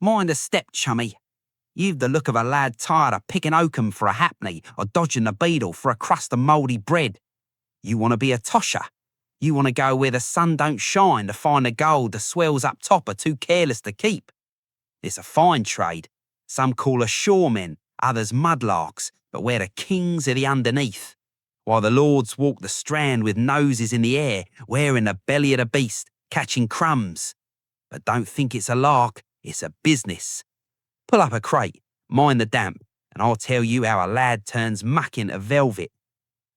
Mind a step, chummy. You've the look of a lad tired of picking oakum for a halfpenny or dodging the beadle for a crust of mouldy bread. You want to be a tosher. You want to go where the sun don't shine to find the gold the swells up top are too careless to keep. It's a fine trade. Some call us shoremen, others mudlarks, but we're the kings of the underneath. While the lords walk the strand with noses in the air, we're in the belly of the beast, catching crumbs. But don't think it's a lark, it's a business. Pull up a crate, mind the damp, and I'll tell you how a lad turns muck into velvet.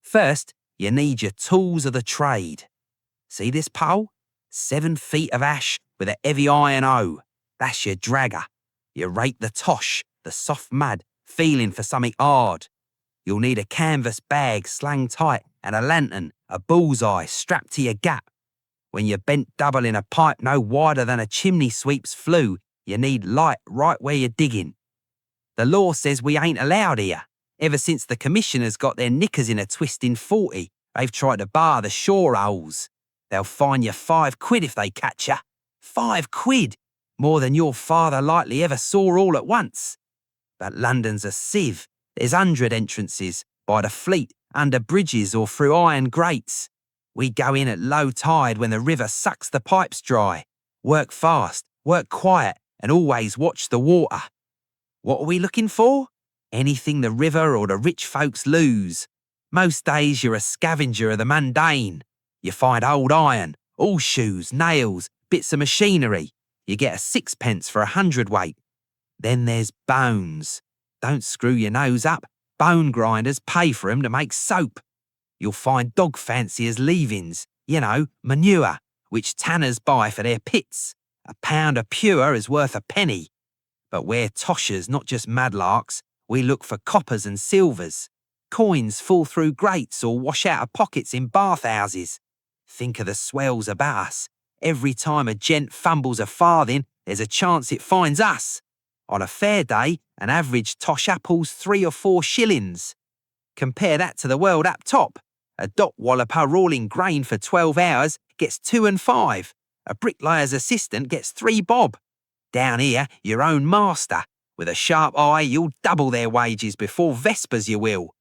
First, you need your tools of the trade. See this pole? 7 feet of ash with a heavy iron O. That's your dragger. You rake the tosh, the soft mud, feeling for something hard. You'll need a canvas bag slung tight and a lantern, a bullseye strapped to your gap. When you're bent double in a pipe no wider than a chimney sweep's flue, you need light right where you're digging. The law says we ain't allowed here. Ever since the commissioners got their knickers in a twist in 40, they've tried to bar the shore holes. They'll fine you £5 if they catch you. £5! More than your father likely ever saw all at once. But London's a sieve. There's 100 entrances, by the fleet, under bridges or through iron grates. We go in at low tide when the river sucks the pipes dry. Work fast, work quiet, and always watch the water. What are we looking for? Anything the river or the rich folks lose. Most days you're a scavenger of the mundane. You find old iron, all shoes, nails, bits of machinery. You get a 6p for a 100-weight. Then there's bones. Don't screw your nose up. Bone grinders pay for 'em to make soap. You'll find dog fanciers' leavings, manure, which tanners buy for their pits. A pound of pure is worth a penny. But we're toshers, not just madlarks. We look for coppers and silvers. Coins fall through grates or wash out of pockets in bathhouses. Think of the swells about us. Every time a gent fumbles a farthing, there's a chance it finds us. On a fair day, an average tosher pulls 3 or 4 shillings. Compare that to the world up top. A dock walloper rolling grain for 12 hours gets 2 and 5. A bricklayer's assistant gets 3 bob. Down here, your own master. With a sharp eye, you'll double their wages before Vespers you will.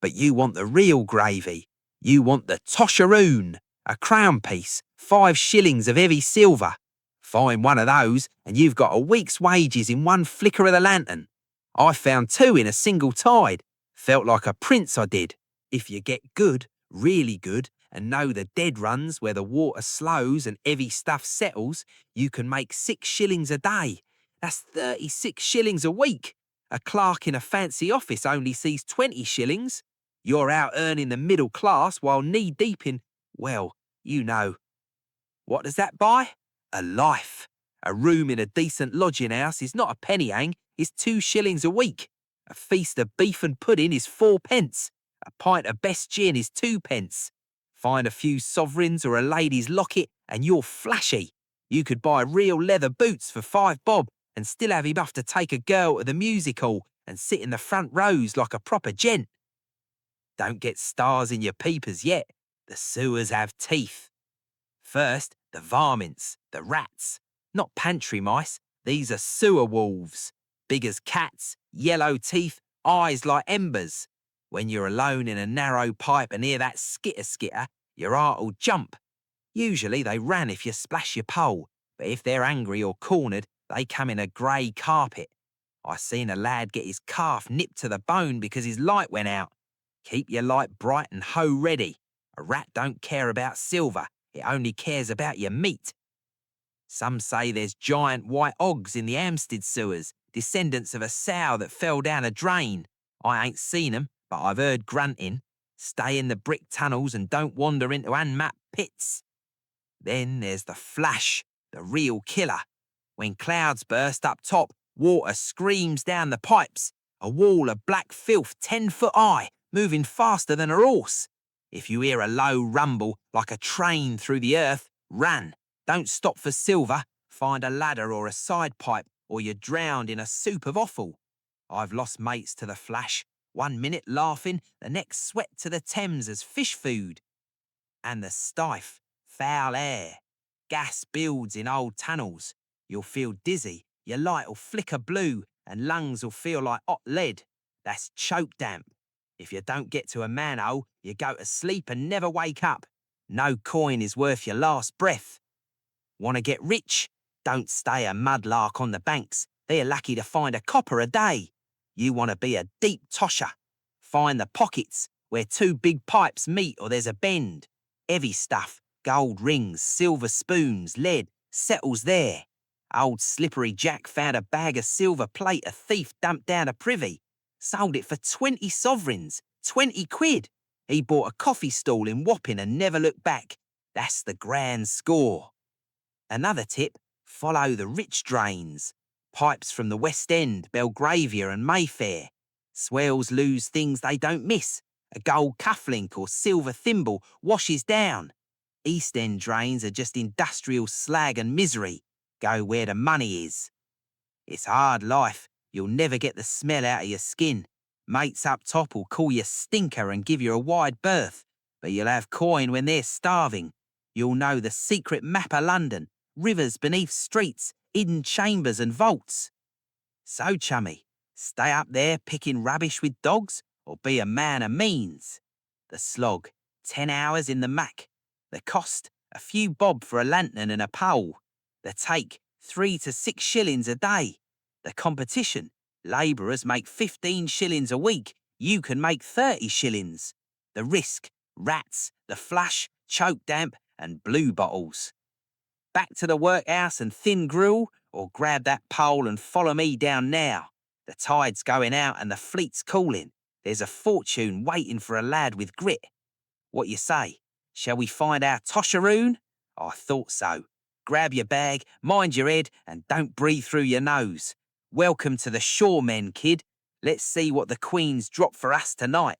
But you want the real gravy. You want the tosheroon, a crown piece, 5 shillings of heavy silver. Find one of those and you've got a week's wages in one flicker of the lantern. I found 2 in a single tide. Felt like a prince I did. If you get good, really good, and know the dead runs where the water slows and heavy stuff settles, you can make 6 shillings a day. That's 36 shillings a week. A clerk in a fancy office only sees 20 shillings. You're out earning the middle class while knee-deep in, well, you know. What does that buy? A life. A room in a decent lodging house is not a penny hang, it's 2 shillings a week. A feast of beef and pudding is 4p. A pint of best gin is 2p. Find a few sovereigns or a lady's locket and you're flashy. You could buy real leather boots for 5 bob and still have enough to take a girl to the music hall and sit in the front rows like a proper gent. Don't get stars in your peepers yet. The sewers have teeth. First, the varmints, the rats. Not pantry mice, these are sewer wolves. Big as cats, yellow teeth, eyes like embers. When you're alone in a narrow pipe and hear that skitter, your heart'll jump. Usually they ran if you splash your pole, but if they're angry or cornered, they come in a grey carpet. I seen a lad get his calf nipped to the bone because his light went out. Keep your light bright and hoe ready. A rat don't care about silver, it only cares about your meat. Some say there's giant white hogs in the Hampstead sewers, descendants of a sow that fell down a drain. I ain't seen 'em, but I've heard grunting. Stay in the brick tunnels and don't wander into unmapped pits. Then there's the flash, the real killer. When clouds burst up top, water screams down the pipes. A wall of black filth 10 foot high, moving faster than a horse. If you hear a low rumble like a train through the earth, run. Don't stop for silver. Find a ladder or a side pipe or you're drowned in a soup of offal. I've lost mates to the flash. 1 minute laughing, the next swept to the Thames as fish food. And the stife, foul air. Gas builds in old tunnels. You'll feel dizzy Your light'll flicker blue and lungs'll feel like hot lead. That's choke damp. If you don't get to a manhole, you go to sleep and never wake up. No coin is worth your last breath. Want to get rich? Don't stay a mudlark on the banks. They're lucky to find a copper a day. You want to be a deep tosher. Find the pockets where two big pipes meet or there's a bend. Heavy stuff, gold rings, silver spoons, lead, settles there. Old Slippery Jack found a bag of silver plate a thief dumped down a privy. Sold it for 20 sovereigns, 20 quid. He bought a coffee stall in Wapping and never looked back. That's the grand score. Another tip, follow the rich drains. Pipes from the West End, Belgravia and Mayfair. Swells lose things they don't miss. A gold cufflink or silver thimble washes down. East End drains are just industrial slag and misery. Go where the money is. It's hard life. You'll never get the smell out of your skin. Mates up top will call you stinker and give you a wide berth, but you'll have coin when they're starving. You'll know the secret map of London, rivers beneath streets, hidden chambers and vaults. So, chummy, stay up there picking rubbish with dogs or be a man of means? The slog, 10 hours in the muck. The cost, a few bob for a lantern and a pole. The take, 3 to 6 shillings a day. The competition, labourers make 15 shillings a week. You can make 30 shillings. The risk, rats, the flush, choke damp and blue bottles. Back to the workhouse and thin gruel, or grab that pole and follow me down now. The tide's going out and the fleet's cooling. There's a fortune waiting for a lad with grit. What you say? Shall we find our tosheroon? I thought so. Grab your bag, mind your head, and don't breathe through your nose. Welcome to the shoremen, kid. Let's see what the Queen's dropped for us tonight.